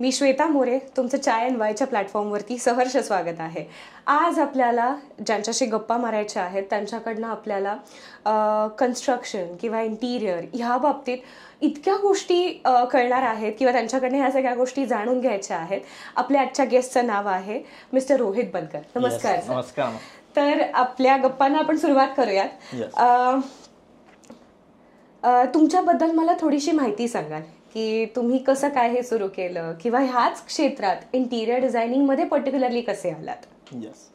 मी श्वेता मोरे, तुमचं चाय अँड वायच्या प्लॅटफॉर्मवरती सहर्ष स्वागत आहे. आज आपल्याला ज्यांच्याशी गप्पा मारायच्या आहेत त्यांच्याकडनं आपल्याला कन्स्ट्रक्शन किंवा इंटिरियर ह्या बाबतीत इतक्या गोष्टी कळणार आहेत किंवा त्यांच्याकडनं ह्या सगळ्या गोष्टी जाणून घ्यायच्या आहेत. आपल्या आजच्या गेस्टचं नाव आहे मिस्टर रोहित बनकर. नमस्कार. नमस्कार. तर आपल्या गप्पांना आपण सुरुवात करूयात. तुमच्याबद्दल मला थोडीशी माहिती सांगाल की तुम्ही कसं काय हे सुरू केलं किंवा ह्याच क्षेत्रात इंटिरियर डिझायनिंग मध्ये पर्टिक्युलरली कसे आलात? येस,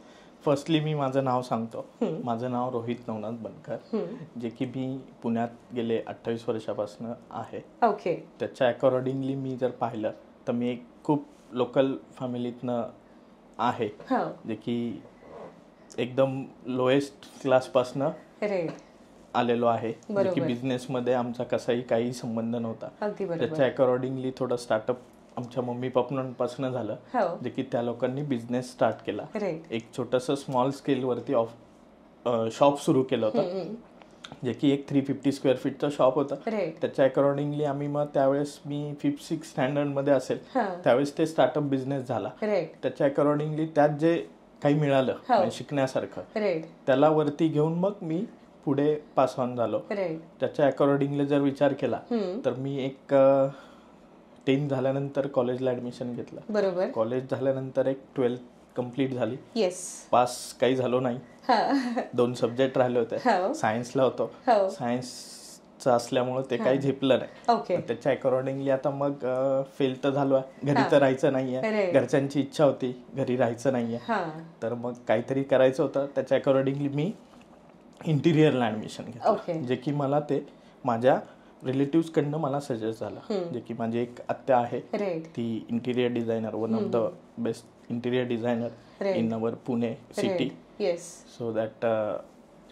फर्स्टली मी माझं नाव सांगतो. माझं नाव रोहित नवनाथ बनकर, जे की मी पुण्यात गेले 28 वर्षापासून आहे. ओके. त्याच्या अकॉर्डिंगली मी जर पाहिलं तर मी एक खूप लोकल फॅमिलीतनं आहे, जे की एकदम लोएस्ट क्लासपासनं आलेलो आहे. की बिझनेसमध्ये आमचा कसाही काही संबंध नव्हता. त्याच्या अकॉर्डिंगली थोडं स्टार्टअप आमच्या मम्मी पप्पांपासून झालं, जे की त्या लोकांनी बिझनेस स्टार्ट केला. एक छोटंसं स्मॉल स्केलवरती शॉप सुरू केलं होतं, जे की एक 350 स्क्वेअर फीटचं शॉप होतं. त्याच्या अकॉर्डिंगली आम्ही मग त्यावेळेस मी 5th-6th स्टँडर्डमध्ये असेल त्यावेळेस ते स्टार्टअप बिझनेस झाला. त्याच्या अकॉर्डिंगली त्यात जे काही मिळालं शिकण्यासारखं त्याला वरती घेऊन मग मी पुढे पास ऑन झालो. त्याच्या अकॉर्डिंगली जर विचार केला तर मी एक 10th झाल्यानंतर कॉलेजला ऍडमिशन घेतलं. बरोबर. कॉलेज झाल्यानंतर एक 12th कम्प्लीट झाली. पास काही झालो नाही. 2 सब्जेक्ट राहिले होते. सायन्सला होतो. सायन्सचं असल्यामुळे ते काही झेपलं नाही. त्याच्या अकॉर्डिंगली आता मग फेल तर झालो. घरी तर राहायचं नाहीये. घरच्यांची इच्छा होती घरी राहायचं नाहीये, तर मग काहीतरी करायचं होतं. त्याच्या अकॉर्डिंगली मी इंटिरियरला ऍडमिशन घेतलं, जे की मला ते माझ्या रिलेटिव्ह कडनं मला सजेस्ट झालं. जे की माझी एक आत्या आहे, ती interior designer, one of the best interior designer in our Pune city. So that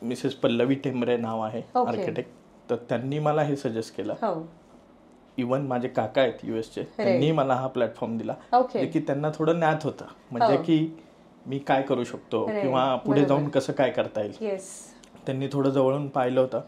Mrs Pallavi Tembre नाव आहे, आर्किटेक्ट. तर त्यांनी मला हे सजेस्ट केलं. इव्हन माझे काका आहेत युएसचे, त्यांनी मला हा प्लॅटफॉर्म दिला, जे की त्यांना थोडं ज्ञात होतं, म्हणजे की मी काय करू शकतो किंवा पुढे जाऊन कसं काय करता येईल. त्यांनी थोडं जवळून पाहिलं होतं.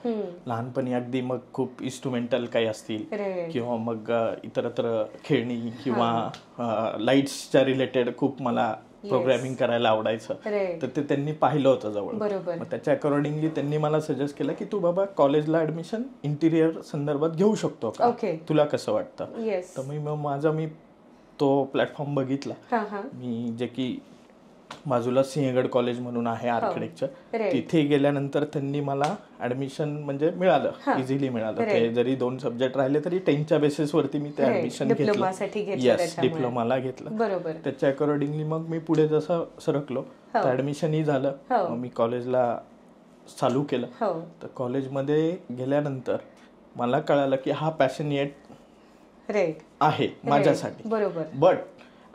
लहानपणी अगदी मग खूप इन्स्ट्रुमेंटल काही असतील किंवा मग इतरत्र खेळणी किंवा लाईट्सच्या रिलेटेड खूप मला प्रोग्रॅमिंग करायला आवडायचं, तर ते त्यांनी पाहिलं होतं जवळ. मग त्याच्या अकॉर्डिंगली त्यांनी मला सजेस्ट केलं की तू बाबा कॉलेजला ऍडमिशन इंटिरियर संदर्भात घेऊ शकतो का, तुला कसं वाटतं. तर मी तो प्लॅटफॉर्म बघितला. मी जे की बाजूला सिंहगड कॉलेज म्हणून आहे आर्किटेक्चर, तिथे गेल्यानंतर त्यांनी मला ऍडमिशन म्हणजे मिळालं, इझिली मिळालं. ते जरी 2 सब्जेक्ट राहिले तरी 10च्या बेसिसवरती मी ते ऍडमिशन घेतलं. येस, डिप्लोमाला घेतलं. त्याच्या अकॉर्डिंगली मग मी पुढे जसं सरकलो तर ऍडमिशनही झालं. मग मी कॉलेजला चालू केलं. तर कॉलेजमध्ये गेल्यानंतर मला कळालं की हा पॅशनेट आहे माझ्यासाठी. बट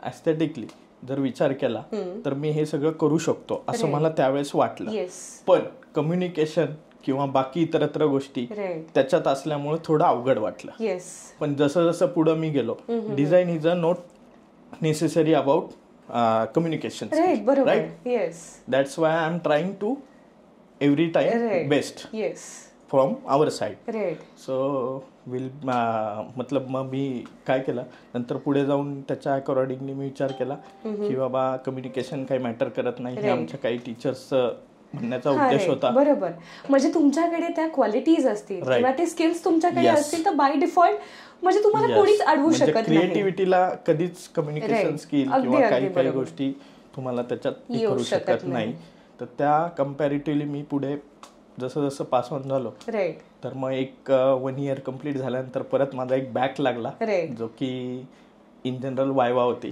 ऍस्थेटिकली जर विचार केला तर मी हे सगळं करू शकतो असं मला त्यावेळेस वाटलं. पण कम्युनिकेशन किंवा बाकी इतरत्र गोष्टी त्याच्यात असल्यामुळे थोडं अवघड वाटलं. पण जसं जसं पुढे मी गेलो, design is a not necessary about communication, right? That's why I am trying to every time best from our side. So मतलब मग मी काय केलं नंतर पुढे जाऊन त्याच्या अकॉर्डिंगली मी विचार केला की बाबा कम्युनिकेशन काही मॅटर करत नाही, हे आमच्या काही टीचर्स म्हणण्याचा उद्देश होता. बरोबर. म्हणजे तुमच्याकडे त्या क्वालिटीज असतील किंवा ते स्किल्स तुमच्याकडे असतील तर बाय डिफॉल्ट म्हणजे तुम्हाला कोणीच अडवू शकत नाही. क्रिएटिव्हिटीला कधीच कम्युनिकेशन स्किल किंवा काही गोष्टी तुम्हाला त्याच्यात करू शकत नाही. तर त्या कम्पॅरेटिव्हली मी पुढे जसं जसं पास ऑन झालो तर मग एक 1 year कम्प्लीट झाल्यानंतर परत माझा एक बॅक लागला, जो की इन जनरल वायवा होती.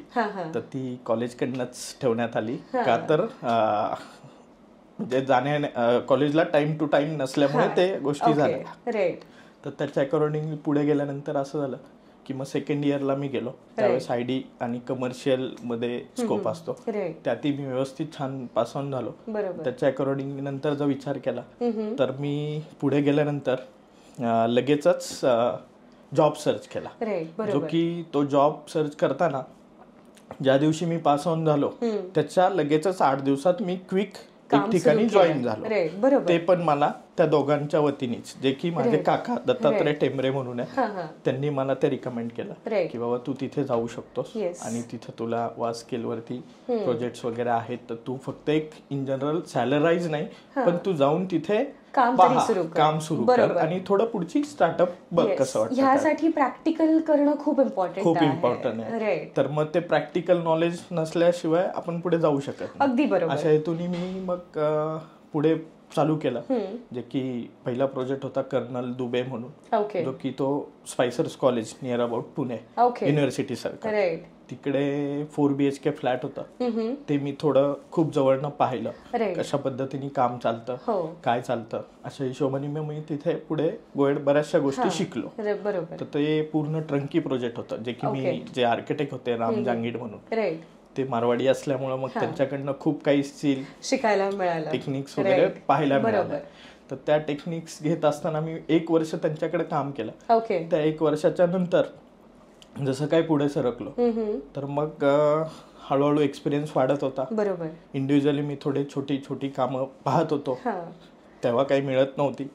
तर ती कॉलेजकडनंच ठेवण्यात आली. का तर म्हणजे कॉलेजला टाइम टू टाइम नसल्यामुळे ते गोष्टी झाल्या. तर त्याच्या अकॉर्डिंगली पुढे गेल्यानंतर असं झालं की मग 2nd इयरला मी गेलो. त्यावेळेस आयडी आणि कमर्शियल मध्ये स्कोप असतो, त्यातही मी व्यवस्थित छान पास ऑन झालो. त्याच्या अकॉर्डिंगली नंतर जर विचार केला तर मी पुढे गेल्यानंतर लगेचच जॉब सर्च केला. जो की तो जॉब सर्च करताना ज्या दिवशी मी पास ऑन झालो त्याच्या लगेचच 8 दिवसात मी क्विक एक ठिकाणी जॉईन झालो. ते पण मला त्या दोघांच्या वतीनेच, जे की माझे काका दत्तात्रय टेंबरे म्हणून आहे, त्यांनी मला ते रिकमेंड केलं की बाबा तू तिथे जाऊ शकतोस आणि तिथे तुला स्केल वरती प्रोजेक्ट्स वगैरे आहेत, तर तू फक्त एक इन जनरल सॅलराईज नाही पण तू जाऊन तिथे काम सुरू कर आणि थोडं पुढची स्टार्टअप बघ कसं वाटतं. ह्यासाठी प्रॅक्टिकल करणं खूप इम्पॉर्टंट आहे. तर मग ते प्रॅक्टिकल नॉलेज नसल्याशिवाय आपण पुढे जाऊ शकत नाही. अगदी बरोबर. अशा हेतूने मी मग पुढे चालू केलं, जे की पहिला प्रोजेक्ट होता कर्नल दुबे म्हणून, जो की तो Spicer's college near about Pune university सारखं, तिकडे 4 BHK फ्लॅट होता. ते मी थोडं खूप जवळनं पाहिलं कशा पद्धतीने काम चालतं, काय चालतं. अशा हिशोबाने मी तिथे पुढे बऱ्याचशा गोष्टी शिकलो. तर ते पूर्ण ट्रंकी प्रोजेक्ट होतं, जे की मी जे आर्किटेक्ट होते राम जांगीड म्हणून, ते मारवाडी असल्यामुळे मग त्यांच्याकडनं खूप काही शिकायला मिळालं, टेक्निक्स वगैरे पाहायला मिळालं. तर त्या टेक्निक्स घेत असताना मी 1 वर्ष त्यांच्याकडे काम केलं. त्या 1 वर्षाच्या नंतर जसं काय पुढे सरकलो, तर मग हळूहळू एक्सपिरियन्स वाढत होता. इंडिव्हिज्युअली मी थोडी छोटी कामं पाहत होतो, तेव्हा काही मिळत नव्हती.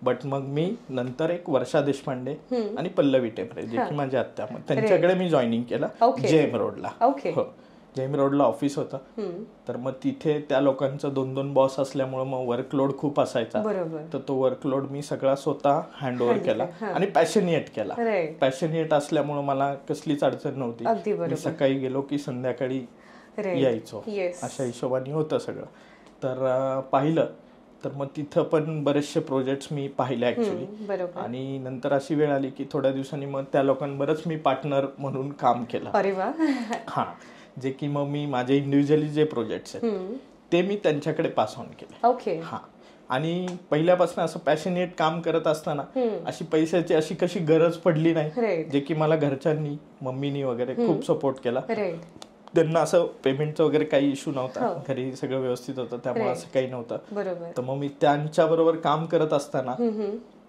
बट मग मी नंतर एक वर्षा देशपांडे आणि पल्लवी टेंबरे, जे की माझ्या आत्या, मग त्यांच्याकडे मी जॉईनिंग केलं जेएम रोडला. जेएम रोडला ऑफिस होतं. तर मग तिथे त्या लोकांचं 2-2 बॉस असल्यामुळे मग वर्कलोड खूप असायचा. तर तो वर्कलोड मी सगळा स्वतः हँडओव्हर केला आणि पॅशनिएट केला. पॅशनिएट असल्यामुळे मला कसलीच अडचण नव्हती. मी सकाळी गेलो की संध्याकाळी यायचो, अशा हिशोबाने होतं सगळं. तर पाहिलं तर मग तिथं पण बरेचसे प्रोजेक्ट्स मी पाहिले ऍक्च्युली. आणि नंतर अशी वेळ आली की थोड्या दिवसांनी मग त्या लोकांबरोबरच मी पार्टनर म्हणून काम केलं. हा, जे की मग मी माझे इंडिव्हिज्युअली जे प्रोजेक्ट्स आहेत ते मी त्यांच्याकडे पास ऑन केले. हा, आणि पहिल्यापासून असं पॅशनेट काम करत असताना अशी पैशाची अशी कशी गरज पडली नाही, जे की मला घरच्यांनी, मम्मीनी वगैरे खूप सपोर्ट केला. त्यांना असं पेमेंटचं वगैरे काही इश्यू नव्हता, घरी सगळं व्यवस्थित होतं, त्यामुळे असं काही नव्हतं. तर मग मी त्यांच्या बरोबर काम करत असताना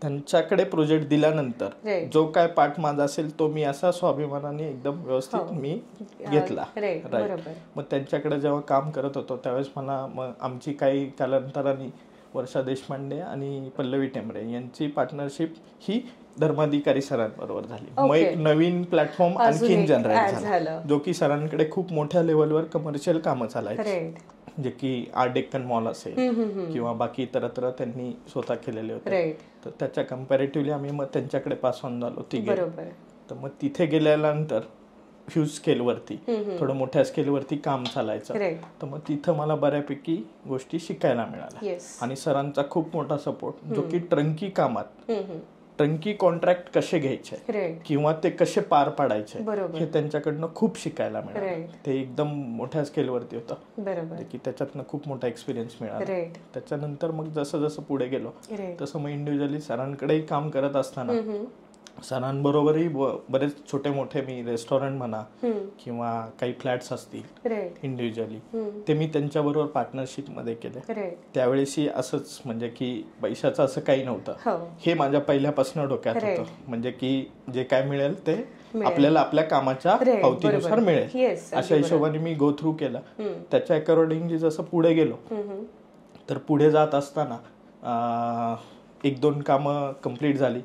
त्यांच्याकडे प्रोजेक्ट दिल्यानंतर जो काय पार्ट माझा असेल तो मी असा स्वाभिमानाने एकदम व्यवस्थित मी घेतला. मग त्यांच्याकडे जेव्हा काम करत होतो त्यावेळेस मला मग आमची काही कालांतराने वर्षा देशपांडे आणि पल्लवी टेंबरे यांची पार्टनरशिप ही धर्माधिकारी सरांबरोबर झाली. मग एक नवीन प्लॅटफॉर्म आणखीन जनरेट झाला, जो की सरांकडे खूप मोठ्या लेवलवर कमर्शियल कामं चालायची, जे की आर्ट डेक्कन मॉल असेल किंवा बाकी इतरत्र त्यांनी स्वतः केलेले होते. तर त्याच्या कम्पॅरेटिव्हली आम्ही मग त्यांच्याकडे पास ऑन झालो तिघे. तर मग तिथे गेल्यानंतर ह्यूज स्केलवरती, थोडं मोठ्या स्केलवरती काम चालायचं. तर मग तिथं मला बऱ्यापैकी गोष्टी शिकायला मिळाल्या. आणि सरांचा खूप मोठा सपोर्ट, जो की ट्रंकी कामात ट्रंकी कॉन्ट्रॅक्ट कसे घ्यायचे किंवा ते कसे पार पाडायचे हे त्यांच्याकडनं खूप शिकायला मिळालं. ते एकदम मोठ्या स्केलवरती होतं, की त्याच्यातनं खूप मोठा एक्सपिरियन्स मिळाला. त्याच्यानंतर मग जसं जसं पुढे गेलो तसं मग इंडिव्हिज्युअली सरांकडेही काम करत असताना सरांबरोबरही बरेच छोटे मोठे मी रेस्टॉरंट म्हणा किंवा काही फ्लॅट्स असतील इंडिव्हिज्युअली, ते मी त्यांच्याबरोबर पार्टनरशिप मध्ये केले. त्यावेळेसही असंच, म्हणजे की पैशाचं असं काही नव्हतं, हे माझ्या पहिल्यापासून डोक्यात होतं, म्हणजे की जे काय मिळेल ते आपल्याला आपल्या कामाच्या पावतीनुसार मिळेल, अशा हिशोबाने मी गो थ्रू केलं. त्याच्या अकॉर्डिंगली जसं पुढे गेलो, तर पुढे जात असताना 1-2 कामं कम्प्लीट झाली.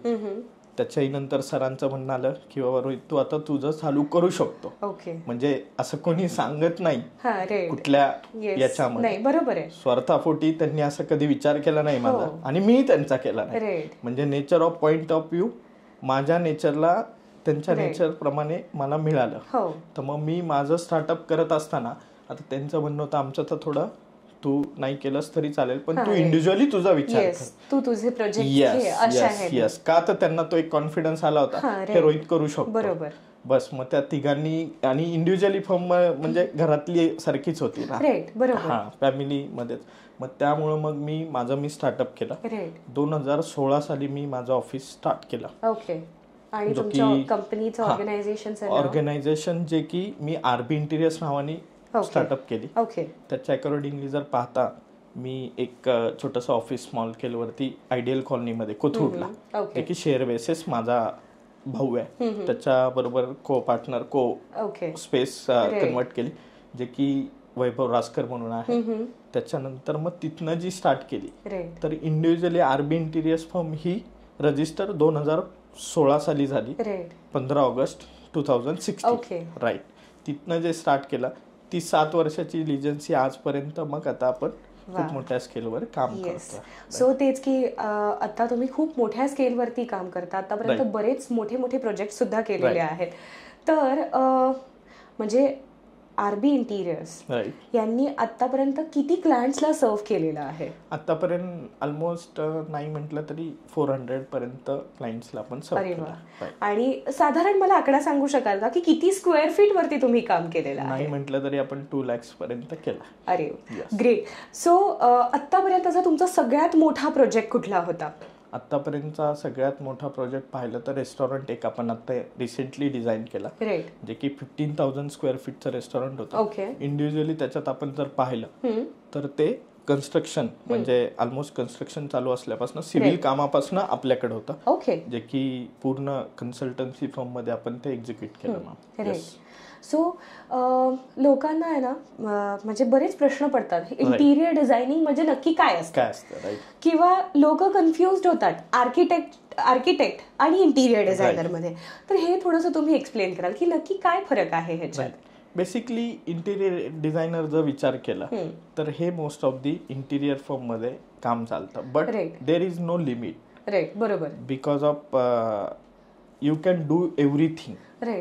त्याच्याही नंतर सरांचं म्हणणं आलं की बाबा रोहित, तू आता तुझं चालू करू शकतो. म्हणजे असं कोणी सांगत नाही कुठल्या याच्यामध्ये, बरोबर आहे, स्वार्थापोटी त्यांनी असं कधी विचार केला नाही माझा आणि मी त्यांचा केला नाही. म्हणजे nature of point of view माझ्या नेचरला त्यांच्या नेचर प्रमाणे मला मिळालं. तर मग मी माझं स्टार्टअप करत असताना आता त्यांचं म्हणणं होतं, आमचं तर थोडं तू नाही केलंस तरी चालेल पण तू इंडिव्हिज्युअली तुझा विचार कर, तू तुझे प्रोजेक्ट. यस, का तर त्यांना तो एक कॉन्फिडन्स आला होता हे रोहित करू शकतो. बस मग त्या तिघांनी, आणि इंडिव्हिज्युअली फर्म म्हणजे घरातली सारखीच होती ना, हा, फॅमिली मध्येच. मग त्यामुळं मग मी स्टार्टअप केलं. 2016 साली मी माझं ऑफिस स्टार्ट केलं. ऑर्गनायझेशन जे की मी आरबी इंटिरियर्स नावाने स्टार्टअप केली. त्याच्या अकॉर्डिंगली जर पाहता, मी एक छोटस ऑफिस स्मॉल स्केल वरती आयडियल कॉलनीमध्ये कोथरूडला, जे की शेअर बेसिस माझा भाऊ आहे त्याच्या बरोबर को पार्टनर को स्पेस कन्वर्ट केली, जे की वैभव रासकर म्हणून आहे. त्याच्यानंतर मग तिथनं जी स्टार्ट केली तर इंडिव्हिज्युअली आरबी इंटिरियर्स फर्म ही रजिस्टर 2016 साली झाली, 15 ऑगस्ट 2016. राईट. तिथनं जे स्टार्ट केलं ती 7 वर्षाची लिजन्सी आजपर्यंत. मग आता आपण खूप मोठ्या स्केलवर काम करतो. सो तेच की आता तुम्ही खूप मोठ्या स्केलवरती काम करता. आतापर्यंत बरेच मोठे मोठे प्रोजेक्ट सुद्धा केलेले आहेत. तर म्हणजे आरबी इंटिरियर्स यांनी आतापर्यंत किती क्लायंट्सला सर्व्ह केलेलं आहे? आतापर्यंत ऑलमोस्ट नाही म्हटलं तरी 400 पर्यंत क्लायंट्सला आपण सर्व्ह केलं. आणि साधारण मला आकडा सांगू शकाल का की किती स्क्वेअर फीट वरती तुम्ही काम केलेलं आहे? नाही म्हटलं तरी आपण 2 lakhs पर्यंत केलं. अरे ग्रेट. सो आतापर्यंतचा तुमचा सगळ्यात मोठा प्रोजेक्ट कुठला होता? आतापर्यंतचा सगळ्यात मोठा प्रोजेक्ट पाहिलं तर रेस्टॉरंट एक आपण आता रिसेंटली डिझाईन केला, जे की 15,000 स्क्वेअर फीटचं रेस्टॉरंट होतं. इंडिव्हिज्युअली त्याच्यात आपण जर पाहिलं तर ते कन्स्ट्रक्शन म्हणजे ऑलमोस्ट कन्स्ट्रक्शन चालू असल्यापासून सिव्हिल कामापासून आपल्याकडे होतं, जे की पूर्ण कन्सल्टन्सी फर्म मध्ये आपण ते एक्झिक्यूट केलं. सो लोकांना आहे ना म्हणजे बरेच प्रश्न पडतात, इंटिरियर डिझायनिंग म्हणजे नक्की काय असतं, किंवा लोक कन्फ्युज्ड होतात आर्किटेक्ट आणि इंटिरियर डिझायनर मध्ये. तर हे थोडंसं तुम्ही एक्सप्लेन कराल की नक्की काय फरक आहे ह्याच्यात? बेसिकली इंटिरियर डिझायनर जर विचार केला तर हे most of the interior firm मध्ये काम चालतं, but there is no limit. बरोबर. Because of you can do everything.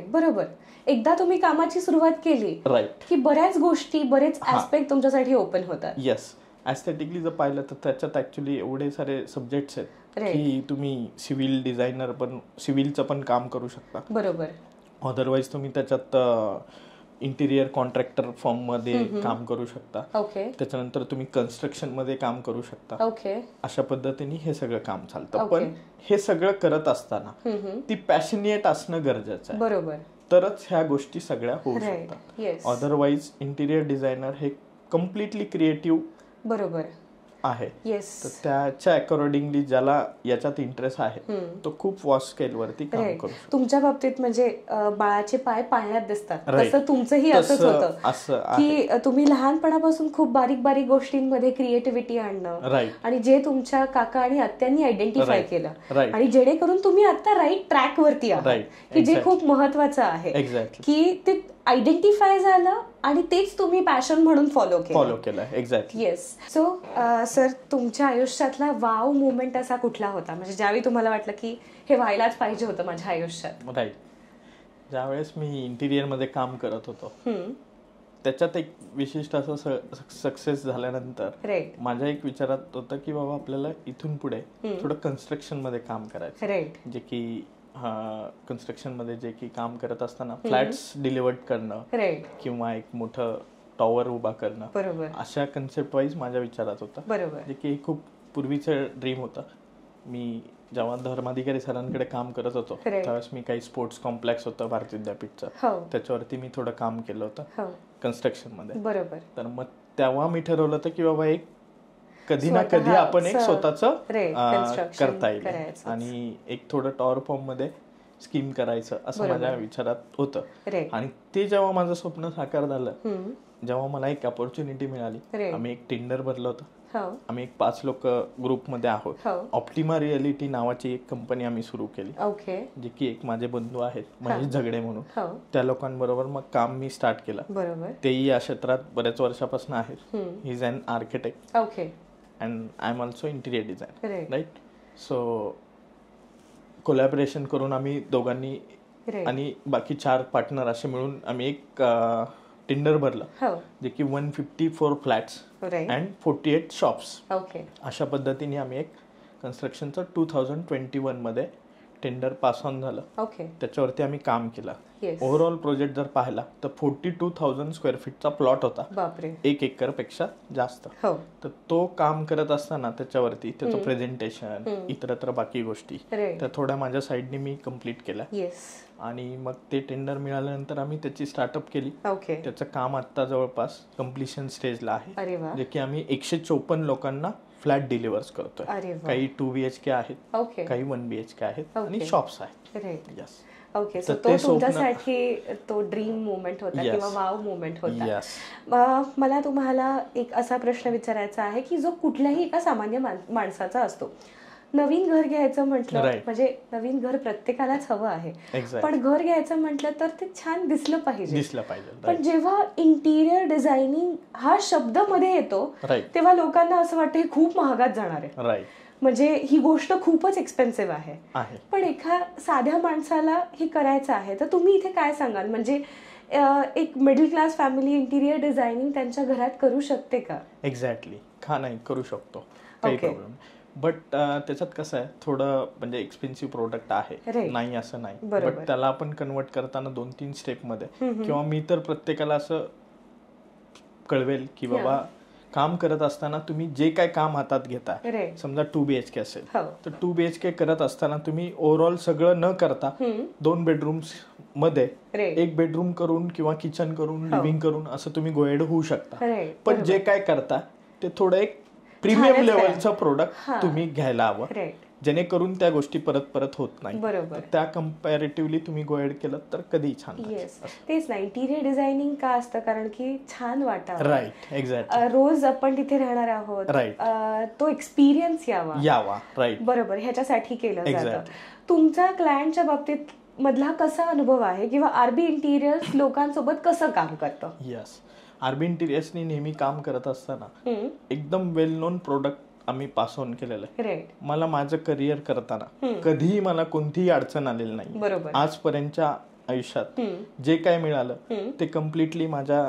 बरोबर. एकदा तुम्ही कामाची सुरुवात केली की बऱ्याच गोष्टी बरेच ऍस्पेक्ट तुमच्यासाठी ओपन होतात. येस. ऍस्थेटिकली जर पाहिलं तर त्याच्यात ऍक्च्युली एवढे सारे सब्जेक्ट्स आहेत की तुम्ही सिव्हिल डिझायनर पण सिव्हिलचं पण काम करू शकता. बरोबर. अदरवाईज तुम्ही त्याच्यात इंटिरियर कॉन्ट्रॅक्टर फॉर्म मध्ये काम करू शकता. त्याच्यानंतर तुम्ही कन्स्ट्रक्शन मध्ये काम करू शकता. अशा पद्धतीने हे सगळं काम चालतं. पण हे सगळं करत असताना ती पॅशनेट असणं गरजेचं आहे. बरोबर. तरच ह्या गोष्टी सगळ्या होऊ शकतात. अदरवाईज इंटिरियर डिझायनर हे कम्प्लिटली क्रिएटिव्ह बरोबर आहे. तर त्याच्या अकॉर्डिंगली ज्याला याच्यात इंटरेस्ट आहे तो खूप वॉस्ट स्केल वरती काम करू शकतो. तुमच्या बाबतीत म्हणजे बाळाचे पाय पाळण्यात दिसतात, तसं तुमचंही असंच होतं की तुम्ही लहानपणापासून खूप बारीक बारीक गोष्टींमध्ये क्रिएटिव्हिटी आणणं आणि जे तुमच्या काका आणि आत्यांनी आयडेंटिफाय केलं आणि जेणेकरून तुम्ही आता राईट ट्रॅक वरती आहात, की जे खूप महत्वाचं आहे की ते आयडेंटिफाय झालं आणि तेच तुम्ही पॅशन म्हणून फॉलो केलं. एक्झॅक्टली. येस. सो सर तुमच्या आयुष्यातला वाव मुवमेंट असा कुठला होता म्हणजे ज्यावेळी तुम्हाला वाटलं की हे व्हायलाच पाहिजे होतं माझ्या आयुष्यात? राईट. ज्यावेळेस मी इंटिरियर मध्ये काम करत होतो त्याच्यात एक विशिष्ट असं सक्सेस झाल्यानंतर माझ्या एक विचारात होतं की बाबा आपल्याला इथून पुढे थोडं कन्स्ट्रक्शन मध्ये काम करायचं, जे की कन्स्ट्रक्शन मध्ये जे की काम करत असताना फ्लॅट्स डिलिव्हर्ड करणं किंवा एक मोठं टॉवर उभा करणं, अशा कन्सेप्ट वाईज माझ्या विचारात होतं, जे की खूप पूर्वीचं ड्रीम होतं. मी जेव्हा धर्माधिकारी सरांकडे काम करत होतो त्यावेळेस मी काही स्पोर्ट्स कॉम्प्लेक्स होतं भारतीय विद्यापीठचं, त्याच्यावरती मी थोडं काम केलं होतं कन्स्ट्रक्शन मध्ये. तर मग तेव्हा मी ठरवलं होतं की बाबा एक कधी ना कधी आपण एक स्वतःचं करता येईल आणि एक थोडं टॉवर फॉर्म मध्ये स्कीम करायचं असं माझ्या विचारात होतं. आणि ते जेव्हा माझं स्वप्न साकार झालं, जेव्हा मला एक अपॉर्च्युनिटी मिळाली, आम्ही एक टेंडर भरलं होतं. आम्ही एक 5 लोक ग्रुप मध्ये आहोत. ऑप्टिमा रिअलिटी नावाची एक कंपनी आम्ही सुरू केली, जे की एक माझे बंधू आहेत महेश झगडे म्हणून, त्या लोकांबरोबर मग काम मी स्टार्ट केलं. तेही या क्षेत्रात बऱ्याच वर्षापासून आहेत. He is an architect and I'm also interior designer, right? So collaboration करून आम्ही दोघांनी आणि बाकी 4 पार्टनर असे मिळून आम्ही एक टेंडर भरलं, जे की 154 फ्लॅट्स अँड 48 शॉप्स. अशा पद्धतीने आम्ही एक कन्स्ट्रक्शनचं 2021 मध्ये टेंडर पास ऑन झालं. त्याच्यावरती आम्ही काम केलं. ओव्हरऑल प्रोजेक्ट जर पाहिला तर 42,000 स्क्वेअर फीटचा प्लॉट होता, 1 एकर पेक्षा जास्त. तर तो काम करत असताना त्याच्यावरती त्याचं प्रेझेंटेशन इतरत्र बाकी गोष्टी त्या थोड्या माझ्या साईडने मी कम्प्लीट केल्या. आणि मग ते टेंडर मिळाल्यानंतर आम्ही त्याची स्टार्टअप केली. त्याचं काम आता जवळपास कम्प्लिशन स्टेजला आहे, जे की आम्ही 154 लोकांना फ्लॅट डिलिव्हर्स करतोय. काही 2 BHK आहेत, काही 1 BHK आहेत आणि शॉप्स आहेत. ओके, सो तो तुमच्यासाठी तो ड्रीम मोमेंट होता किंवा वाव मोमेंट होता. मला तुम्हाला एक असा प्रश्न विचारायचा आहे की जो कुठल्याही एका सामान्य माणसाचा असतो. नवीन घर घ्यायचं म्हटलं म्हणजे नवीन घर प्रत्येकालाच हवं आहे, पण घर घ्यायचं म्हटलं तर ते छान दिसलं पाहिजे. पण जेव्हा इंटिरियर डिझायनिंग हा शब्द मध्ये येतो तेव्हा लोकांना असं वाटतं हे खूप महागात जाणार आहे, म्हणजे ही गोष्ट खूपच एक्सपेन्सिव्ह आहे. पण एका साध्या माणसाला हे करायचं आहे तर तुम्ही इथे काय सांगाल, म्हणजे एक middle class family interior designing त्यांच्या घरात करू शकते का? एक्झॅक्टली, का नाही करू शकतो, काही प्रॉब्लेम. बट त्याच्यात कसं आहे, थोडं म्हणजे एक्सपेन्सिव्ह प्रोडक्ट आहे, नाही असं नाही, बट त्याला आपण कन्वर्ट करताना 2-3 स्टेपमध्ये किंवा मी तर प्रत्येकाला असं कळवेल की बाबा काम करत असताना तुम्ही जे काय काम हातात घेता, समजा 2 BHK असेल तर 2 BHK करत असताना तुम्ही ओव्हरऑल सगळं न करता 2 बेडरूम्स मध्ये 1 बेडरूम करून किंवा किचन करून लिव्हिंग करून असं तुम्ही गो एहेड होऊ शकता. पण जे काय करता ते थोडं एक प्रीमियम लेवलचं प्रोडक्ट तुम्ही घ्यायला हवं, जेणेकरून त्या गोष्टी परत परत होत नाही. त्या कम्पॅरेटिव्हली तुम्ही गो एहेड केलं तर कधी छान. तेच नाही, इंटिरियर डिझायनिंग का असतं, कारण की छान वाटावं. Right, exactly. रोज आपण तिथे राहणार आहोत, तो एक्सपिरियन्स यावा. राईट, बरोबर, ह्याच्यासाठी केलं जातं. तुमचा क्लायंटच्या बाबतीत मधला कसा अनुभव आहे किंवा आरबी इंटिरियर्स लोकांसोबत कसं काम करतं? यस, आरबी इंटिरियर्सनी नेहमी काम करत असताना एकदम वेल नोन प्रोडक्ट आम्ही पास ऑन केलेलं आहे. मला माझं करिअर करताना कधीही मला कोणतीही अडचण आलेली नाही. आजपर्यंतच्या आयुष्यात जे काय मिळालं ते कम्प्लिटली माझ्या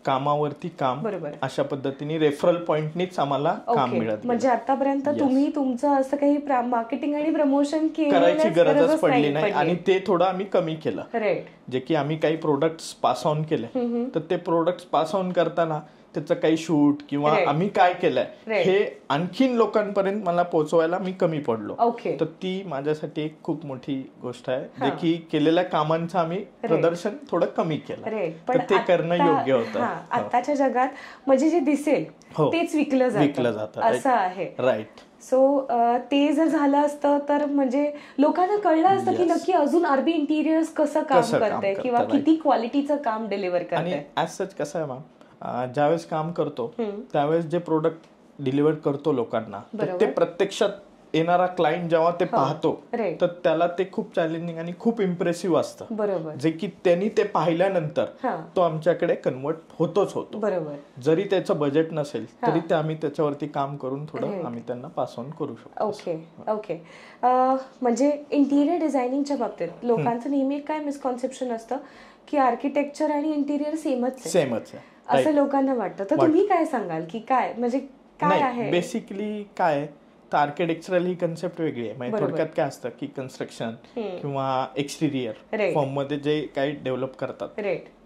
कामावरती काम अशा पद्धतीने रेफरल पॉइंटनीच आम्हाला काम मिळत. म्हणजे आतापर्यंत तुम्ही तुमचं असं काही मार्केटिंग आणि प्रमोशन करायची गरजच पडली नाही, आणि ते थोडं आम्ही कमी केलं. जे की आम्ही काही प्रोडक्ट्स पास ऑन केले तर ते प्रोडक्ट्स पास ऑन करताना त्याचं काही शूट किंवा आम्ही काय केलंय हे आणखीन लोकांपर्यंत मला पोहोचवायला मी कमी पडलो. तर ती माझ्यासाठी एक खूप मोठी गोष्ट आहे, जे की केलेल्या कामांचं आम्ही प्रदर्शन थोडं कमी केलं, तर ते करणं योग्य होतं. आताच्या जगात म्हणजे जे दिसेल तेच विकलं जातं असं आहे. राईट. सो ते जर झालं असतं तर म्हणजे लोकांना कळलं असतं की नक्की अजून आरबी इंटिरियर्स कसं काम करतंय किंवा किती क्वालिटीचं काम डिलिव्हर करतंय. आणि ऍज सच कसं आहे मॅम, ज्यावेळेस काम करतो त्यावेळेस जे प्रोडक्ट डिलिव्हर करतो लोकांना, ते प्रत्यक्षात येणारा क्लायंट जेव्हा ते पाहतो तर त्याला ते खूप चॅलेंजिंग आणि खूप इम्प्रेसिव्ह असतं, जे की त्यांनी ते पाहिल्यानंतर तो आमच्याकडे कन्वर्ट होतोच होतो. जरी त्याचं बजेट नसेल तरी ते आम्ही त्याच्यावरती काम करून थोडं आम्ही त्यांना पास ऑन करू शकतो. ओके. म्हणजे इंटिरियर डिझायनिंगच्या बाबतीत लोकांचं नेहमी काय मिसकॉन्सेप्शन असतं की आर्किटेक्चर आणि इंटिरियर सेमच आहे असं लोकांना वाटतं. तर तुम्ही काय सांगाल की काय म्हणजे काय आहे बेसिकली? काय तर आर्किटेक्चरल ही कन्सेप्ट वेगळी आहे. म्हणजे थोडक्यात काय असतं की कन्स्ट्रक्शन किंवा एक्सटिरियर फॉर्म मध्ये जे काही डेव्हलप करतात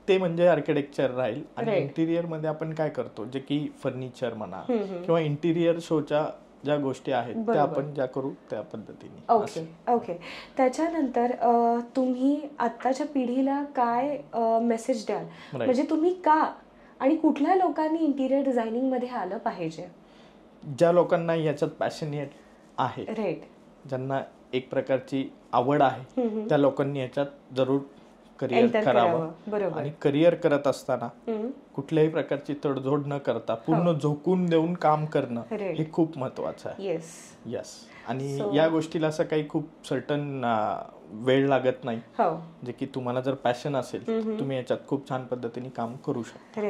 ते म्हणजे आर्किटेक्चर राहील, आणि इंटिरियर मध्ये आपण काय करतो जे की फर्निचर म्हणा किंवा इंटिरियर शोच्या ज्या गोष्टी आहेत त्या आपण ज्या करू त्या पद्धतीने. ओके. त्याच्यानंतर तुम्ही आताच्या पिढीला काय मेसेज द्याल, म्हणजे तुम्ही का आणि कुठल्या लोकांनी इंटिरियर डिझायनिंग मध्ये आलं पाहिजे? ज्या लोकांना याच्यात पॅशनेट आहे, ज्यांना एक प्रकारची आवड आहे, त्या लोकांनी याच्यात जरूर करिअर करावं. आणि करिअर करत असताना कुठल्याही प्रकारची तडजोड न करता पूर्ण झोकून देऊन काम करणं हे खूप महत्वाचं आहे. यस. आणि या गोष्टीला असं काही खूप सर्टन वेळ लागत नाही, जे की तुम्हाला जर पॅशन असेल तुम्ही याच्यात खूप छान पद्धतीने काम करू शकता.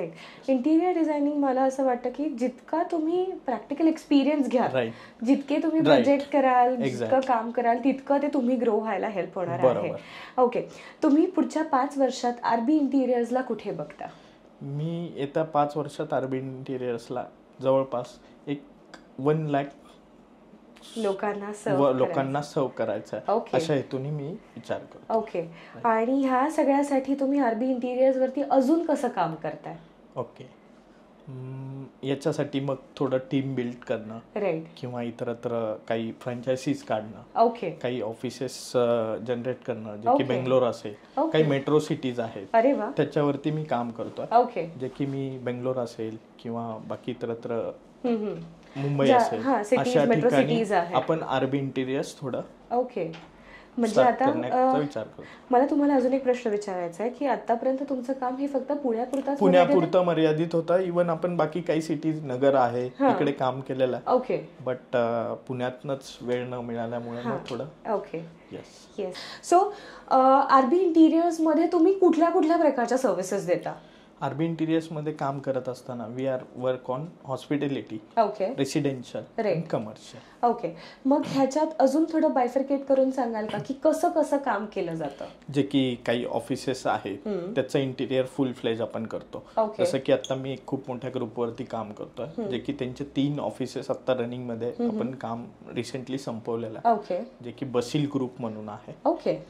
इंटिरियर डिझायनिंग मला असं वाटतं की जितका तुम्ही प्रॅक्टिकल एक्सपिरियन्स घ्याल, जितके तुम्ही प्रोजेक्ट कराल, जितकं काम कराल, तितकं ते तुम्ही ग्रो व्हायला हेल्प होणार आहे. ओके. तुम्ही पुढच्या 5 वर्षात आरबी इंटिरियर्सला कुठे बघता? मी येत्या 5 वर्षात आरबी इंटिरियर्सला जवळपास एक 1 लाख लोकांना सर्व करायचं अशा हेतूने मी विचार करतो. ओके. आणि ह्या सगळ्यासाठी तुम्ही आरबी इंटिरियर्स वरती अजून कसं काम करताय? ओके. याच्यासाठी मग थोडं टीम बिल्ड करणं किंवा इतरत्र काही फ्रँचायझीज काढणं, काही ऑफिसेस जनरेट करणं, जे की बेंगलोर असेल, काही मेट्रो सिटीज आहेत त्याच्यावरती मी काम करतोय, जे की मी बेंगलोर असेल किंवा बाकी इतरत्र मुंबई असेल अशा ठिकाणी आपण आरबी इंटिरियर्स थोडं म्हणजे आता मला तुम्हाला अजून एक प्रश्न विचारायचा आहे की आतापर्यंत तुमचं काम हे फक्त पुण्यापुरतं मर्यादित होतं. इव्हन आपण बाकी काही सिटीज नगर आहे तिकडे काम केलेलं आहे. ओके. बट पुण्यातनच वेळ न मिळाल्यामुळे मग थोडं. Okay. Yes. So RB interiors मध्ये तुम्ही कुठल्या कुठल्या प्रकारच्या सर्व्हिसेस देता? आरबी इंटिरियर्स मध्ये काम करत असताना we are work on hospitality, residential, commercial. Okay. मग ह्याच्यात अजून थोडं बायफर्केट करून सांगाल का की कसं कसं काम केलं जातं? जे की काही ऑफिसेस आहेत त्याचं इंटिरियर फुल फ्लेज आपण करतो. जसं की आता मी खूप मोठ्या ग्रुपवरती काम करतोय जे की त्यांचे 3 ऑफिसेस आता रनिंग मध्ये आपण काम रिसेंटली संपवलेलं आहे. जे की बसील ग्रुप म्हणून आहे,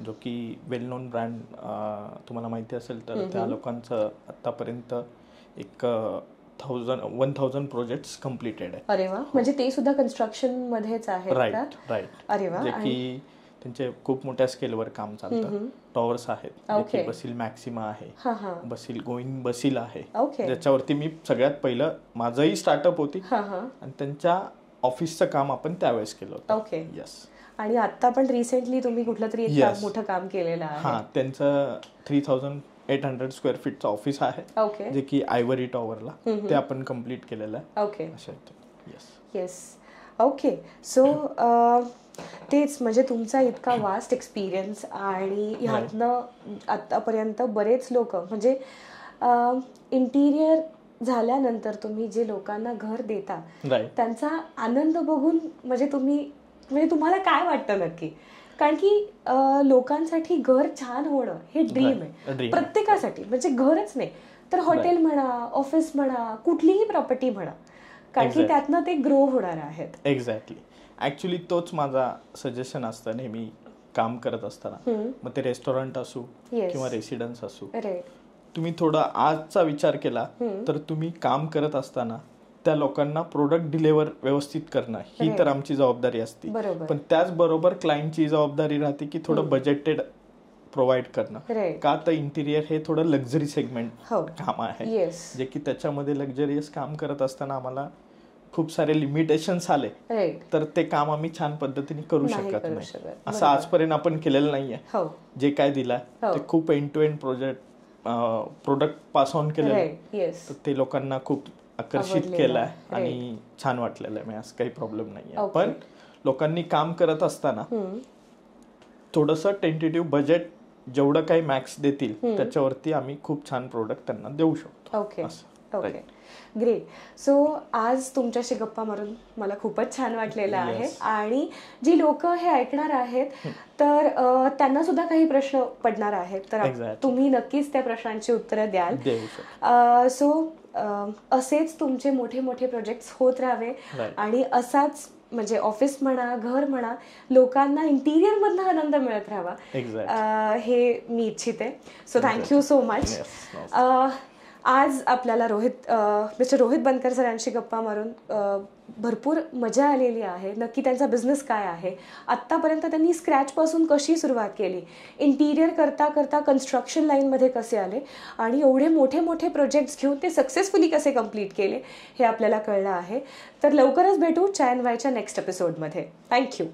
जो की वेल नोन ब्रँड, तुम्हाला माहिती असेल तर त्या लोकांचं आतापर्यंत एक 1000 प्रोजेक्ट्स कम्प्लिटेड आहे. अरे वा. म्हणजे ते सुद्धा कन्स्ट्रक्शन मध्येच आहे? राईट. अरे वा. जे की त्यांचे खूप मोठ्या स्केलवर काम चालतं. टॉवर्स आहेत, बसील मॅक्सिमा आहे, बसील गोईंग बसील आहे, ज्याच्यावरती मी सगळ्यात पहिलं माझंही स्टार्टअप होती आणि त्यांच्या ऑफिसचं काम आपण त्यावेळेस केलं होतं. ओके. यस. आणि आता पण रिसेंटली तुम्ही कुठलं तरी मोठं काम केलेलं आहे? त्यांचं 3800 स्क्वेअर फीटचं ऑफिस आहे, जे की आयव्हरी टॉवरला, ते आपण कम्प्लीट केलेलं आहे. ओके. येस. ओके. सो तेच, म्हणजे तुमचा इतका वास्ट एक्सपिरियन्स आणि ह्यातनं आतापर्यंत बरेच लोक, म्हणजे इंटिरियर झाल्यानंतर तुम्ही जे लोकांना घर देता त्यांचा आनंद बघून म्हणजे तुम्हाला काय वाटतं नक्की? कारण की लोकांसाठी घर छान होणं हे ड्रीम आहे प्रत्येकासाठी. म्हणजे घरच नाही तर हॉटेल म्हणा, ऑफिस म्हणा, कुठलीही प्रॉपर्टी म्हणा, कारण की त्यातनं ते ग्रो होणार आहेत. एक्झॅक्टली. ऍक्च्युली तोच माझा सजेशन असतं नेहमी काम करत असताना. मग ते रेस्टॉरंट असू किंवा रेसिडेन्स असू, तुम्ही थोडा आजचा विचार केला तर तुम्ही काम करत असताना त्या लोकांना प्रोडक्ट डिलिव्हर व्यवस्थित करणं ही तर आमची जबाबदारी असते. पण त्याचबरोबर क्लायंटची जबाबदारी राहते की थोडं बजेटेड प्रोव्हाइड करणं. का तर इंटिरियर हे थोडं लक्झरी सेगमेंट काम आहे, जे की त्याच्यामध्ये लक्झरियस काम करत असताना आम्हाला खूप सारे लिमिटेशन्स आले तर ते काम आम्ही छान पद्धतीने करू शकत नाही. असं आजपर्यंत आपण केलेलं नाहीये. जे काय दिलंय ते खूप end to end product pass on केलेलं, ते लोकांना खूप आकर्षित केलंय आणि छान वाटलेलं आहे. असं काही प्रॉब्लेम नाहीये. पण लोकांनी काम करत असताना थोडंसं टेंटेटिव्ह बजेट जेवढं काही मॅक्स देतील त्याच्यावरती आम्ही खूप छान प्रोडक्ट त्यांना देऊ शकतो. ओके. ग्रेट. सो आज तुमच्याशी गप्पा मारून मला खूपच छान वाटलेलं आहे. आणि जी लोक हे ऐकणार आहेत तर त्यांना सुद्धा काही प्रश्न पडणार आहेत, तर तुम्ही नक्कीच त्या प्रश्नांची उत्तरं द्याल. सो असेच तुमचे मोठे मोठे प्रोजेक्ट्स होत राहावे आणि असाच म्हणजे ऑफिस म्हणा, घर म्हणा, लोकांना इंटिरियर मधला आनंद मिळत राहावा हे मी इच्छिते. So thank you so much. आज आपल्याला मिस्टर रोहित बनकर सरांशी गप्पा मारून भरपूर मजा आलेली आहे. नक्की त्यांचा बिझनेस काय आहे, आत्तापर्यंत त्यांनी स्क्रॅचपासून कशी सुरुवात केली, इंटिरियर करता करता कन्स्ट्रक्शन लाईनमध्ये कसे आले आणि एवढे मोठे मोठे प्रोजेक्ट्स घेऊन ते सक्सेसफुली कसे कंप्लीट केले हे आपल्याला कळलं आहे. तर लवकरच भेटू चाय अँड वायच्या नेक्स्ट एपिसोडमध्ये. थँक्यू.